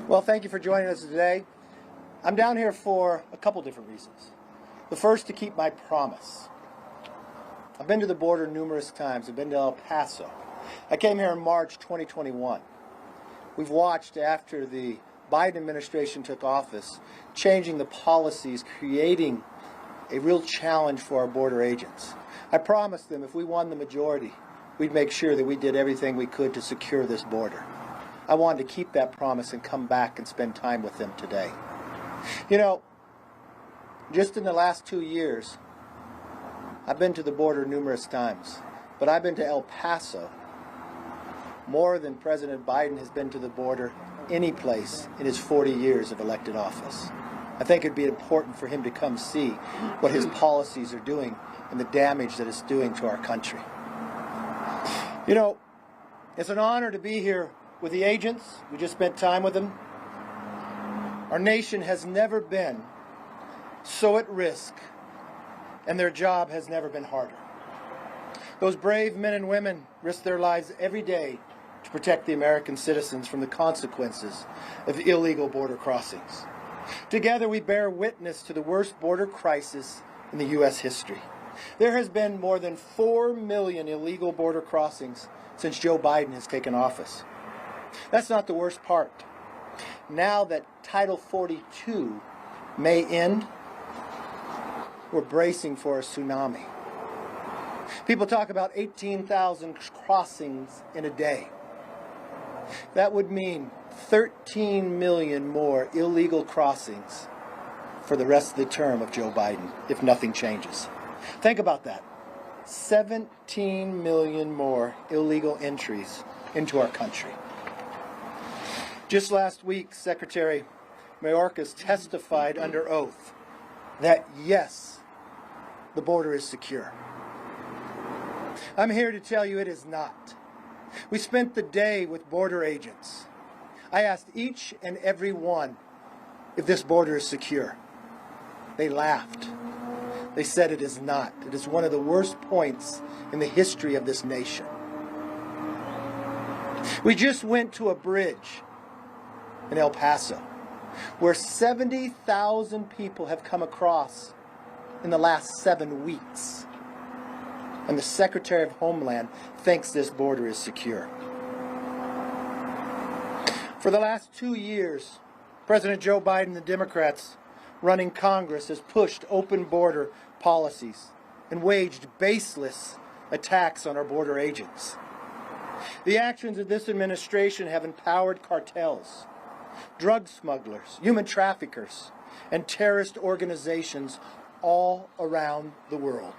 Well, thank you for joining us today. I'm down here for a couple different reasons. The first, to keep my promise. I've been to the border numerous times. I've been to El Paso. I came here in March 2021. We've watched, after the Biden administration took office, changing the policies, creating a real challenge for our border agents. I promised them if we won the majority, we'd make sure that we did everything we could to secure this border. I wanted to keep that promise and come back and spend time with them today. You know, just in the last 2 years, I've been to the border numerous times, but I've been to El Paso more than President Biden has been to the border any place in his 40 years of elected office. I think it'd be important for him to come see what his policies are doing and the damage that it's doing to our country. You know, it's an honor to be here with the agents. We just spent time with them. Our nation has never been so at risk, and their job has never been harder. Those brave men and women risk their lives every day to protect the American citizens from the consequences of illegal border crossings. Together we bear witness to the worst border crisis in the U.S. history. There has been more than 4 million illegal border crossings since Joe Biden has taken office. That's not the worst part. Now that Title 42 may end, we're bracing for a tsunami. People talk about 18,000 crossings in a day. That would mean 13 million more illegal crossings for the rest of the term of Joe Biden, if nothing changes. Think about that. 17 million more illegal entries into our country. Just last week, Secretary Mayorkas testified under oath that, yes, the border is secure. I'm here to tell you it is not. We spent the day with border agents. I asked each and every one if this border is secure. They laughed. They said it is not. It is one of the worst points in the history of this nation. We just went to a bridge in El Paso, where 70,000 people have come across in the last 7 weeks. And the Secretary of Homeland thinks this border is secure. For the last 2 years, President Joe Biden and the Democrats running Congress has pushed open border policies and waged baseless attacks on our border agents. The actions of this administration have empowered cartels, drug smugglers, human traffickers, and terrorist organizations all around the world.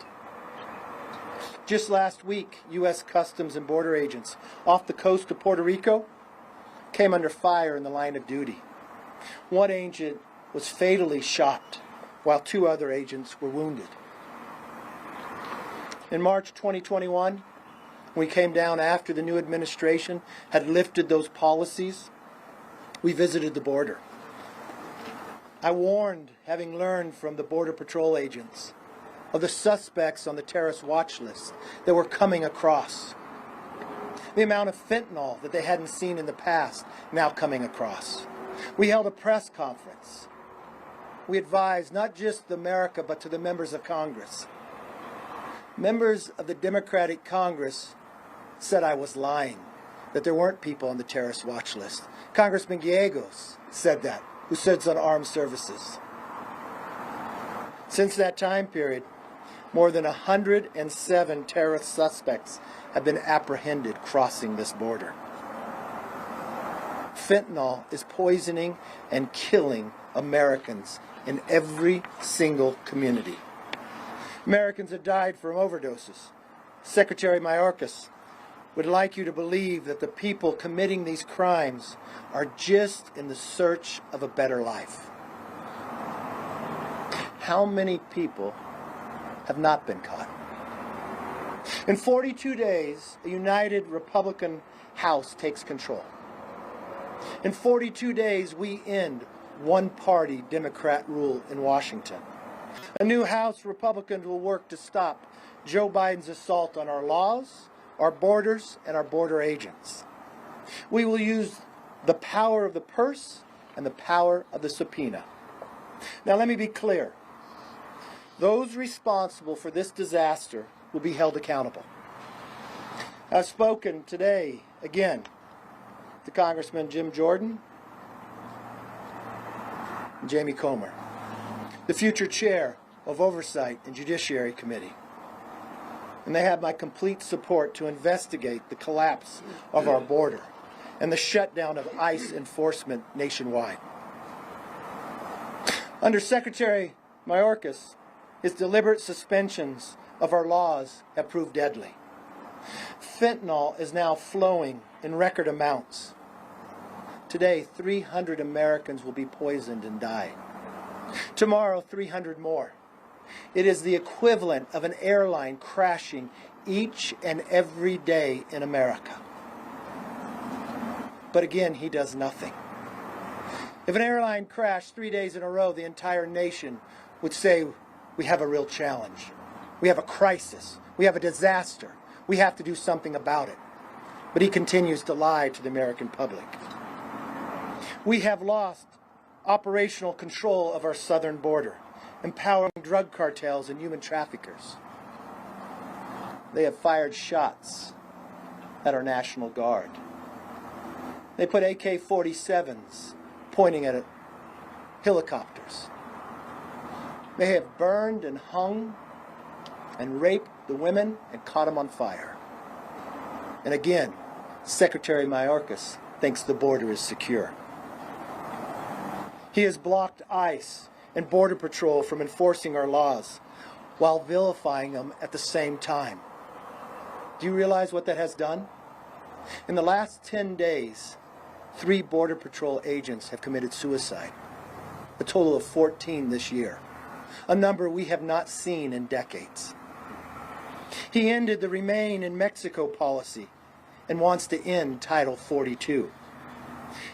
Just last week, U.S. Customs and Border agents off the coast of Puerto Rico came under fire in the line of duty. One agent was fatally shot, while 2 other agents were wounded. In March 2021, we came down after the new administration had lifted those policies. We visited the border. I warned, having learned from the Border Patrol agents, of the suspects on the terrorist watch list that were coming across. The amount of fentanyl that they hadn't seen in the past now coming across. We held a press conference. We advised not just America, but to the members of Congress. Members of the Democratic Congress said I was lying, that there weren't people on the terrorist watch list. Congressman Gallegos said that, who sits on armed services. Since that time period, more than 107 terrorist suspects have been apprehended crossing this border. Fentanyl is poisoning and killing Americans in every single community. Americans have died from overdoses. Secretary Mayorkas would like you to believe that the people committing these crimes are just in the search of a better life. How many people have not been caught? In 42 days, a united Republican House takes control. In 42 days, we end one-party Democrat rule in Washington. A new House Republicans will work to stop Joe Biden's assault on our laws, our borders, and our border agents. We will use the power of the purse and the power of the subpoena. Now let me be clear. Those responsible for this disaster will be held accountable. I've spoken today, again, to Congressman Jim Jordan and Jamie Comer, the future chair of Oversight and Judiciary Committee. And they have my complete support to investigate the collapse of our border and the shutdown of ICE enforcement nationwide. Under Secretary Mayorkas, his deliberate suspensions of our laws have proved deadly. Fentanyl is now flowing in record amounts. Today, 300 Americans will be poisoned and die. Tomorrow, 300 more. It is the equivalent of an airline crashing each and every day in America. But again, he does nothing. If an airline crashed 3 days in a row, the entire nation would say, we have a real challenge. We have a crisis. We have a disaster. We have to do something about it. But he continues to lie to the American public. We have lost operational control of our southern border, empowering drug cartels and human traffickers. They have fired shots at our National Guard. They put AK-47s pointing at helicopters. They have burned and hung and raped the women and caught them on fire. And again, Secretary Mayorkas thinks the border is secure. He has blocked ICE and Border Patrol from enforcing our laws while vilifying them at the same time. Do you realize what that has done? In the last 10 days, 3 Border Patrol agents have committed suicide, a total of 14 this year, a number we have not seen in decades. He ended the Remain in Mexico policy and wants to end Title 42.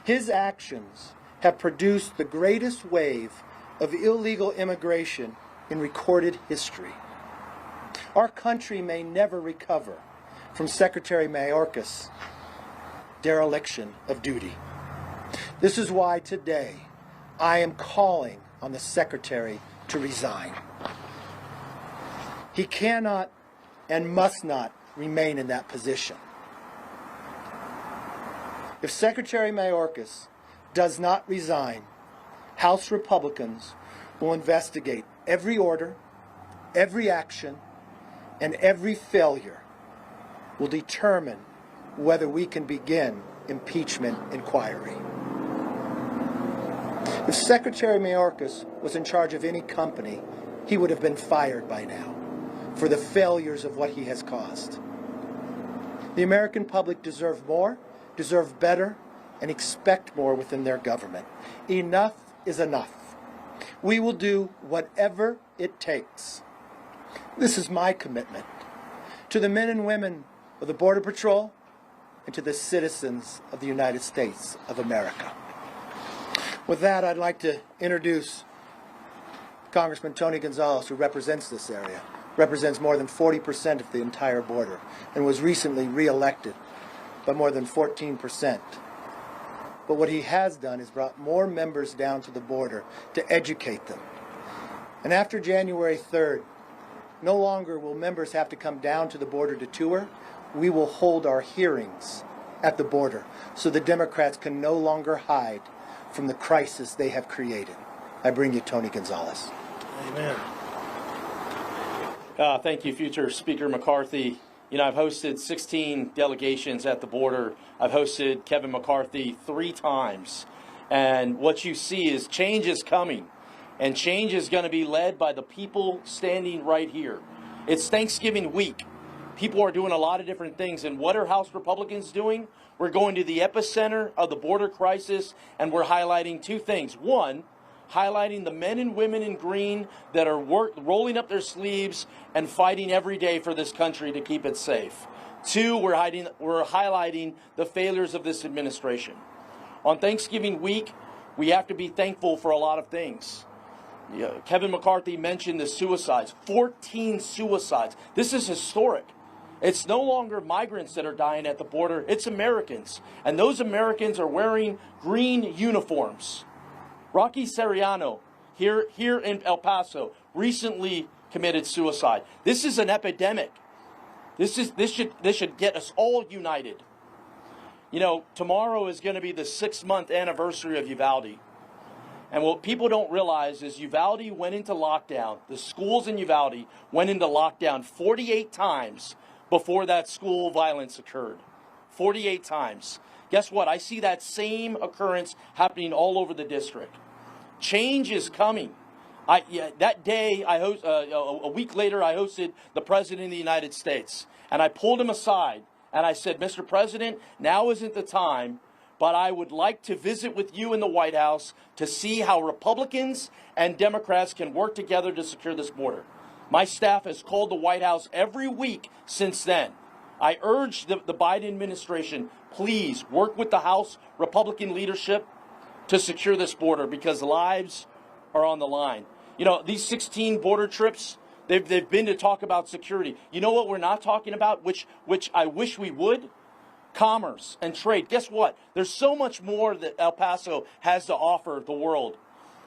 His actions have produced the greatest wave of illegal immigration in recorded history. Our country may never recover from Secretary Mayorkas' dereliction of duty. This is why today I am calling on the Secretary to resign. He cannot and must not remain in that position. If Secretary Mayorkas does not resign, House Republicans will investigate every order, every action, and every failure will determine whether we can begin impeachment inquiry. If Secretary Mayorkas was in charge of any company, he would have been fired by now for the failures of what he has caused. The American public deserve more, deserve better, and expect more within their government. Enough is enough. We will do whatever it takes. This is my commitment to the men and women of the Border Patrol and to the citizens of the United States of America. With that, I'd like to introduce Congressman Tony Gonzalez, who represents this area, represents more than 40% of the entire border, and was recently re-elected by more than 14%. But what he has done is brought more members down to the border to educate them. And after January 3rd, no longer will members have to come down to the border to tour. We will hold our hearings at the border so the Democrats can no longer hide from the crisis they have created. I bring you Tony Gonzalez. Amen. Thank you, future Speaker McCarthy. You know, I've hosted 16 delegations at the border. I've hosted Kevin McCarthy 3 times. And what you see is change is coming. And change is going to be led by the people standing right here. It's Thanksgiving week. People are doing a lot of different things. And what are House Republicans doing? We're going to the epicenter of the border crisis, and we're highlighting 2 things. One, highlighting the men and women in green that are rolling up their sleeves and fighting every day for this country to keep it safe. 2, we're highlighting the failures of this administration. On Thanksgiving week, we have to be thankful for a lot of things. Kevin McCarthy mentioned the suicides, 14 suicides. This is historic. It's no longer migrants that are dying at the border, it's Americans. And those Americans are wearing green uniforms. Rocky Seriano, here in El Paso, recently committed suicide. This is an epidemic. This should get us all united. You know, tomorrow is going to be the 6-month anniversary of Uvalde. And what people don't realize is Uvalde went into lockdown. The schools in Uvalde went into lockdown 48 times before that school violence occurred. 48 times. Guess what? I see that same occurrence happening all over the district. Change is coming. That day, a week later, I hosted the President of the United States. And I pulled him aside and I said, Mr. President, now isn't the time, but I would like to visit with you in the White House to see how Republicans and Democrats can work together to secure this border. My staff has called the White House every week since then. I urge the Biden administration, please work with the House Republican leadership to secure this border because lives are on the line. You know, these 16 border trips, they've been to talk about security. You know what we're not talking about, which I wish we would? Commerce and trade. Guess what? There's so much more that El Paso has to offer the world.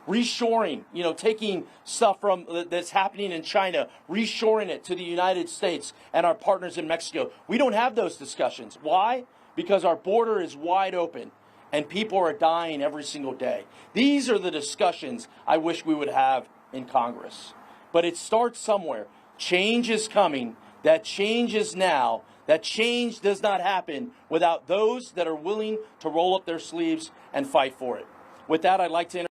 Reshoring, you know, taking stuff from that's happening in China, reshoring it to the United States and our partners in Mexico. We don't have those discussions. Why? Because our border is wide open and people are dying every single day. These are the discussions I wish we would have in Congress. But it starts somewhere. Change is coming. That change is now. That change does not happen without those that are willing to roll up their sleeves and fight for it. With that, I'd like to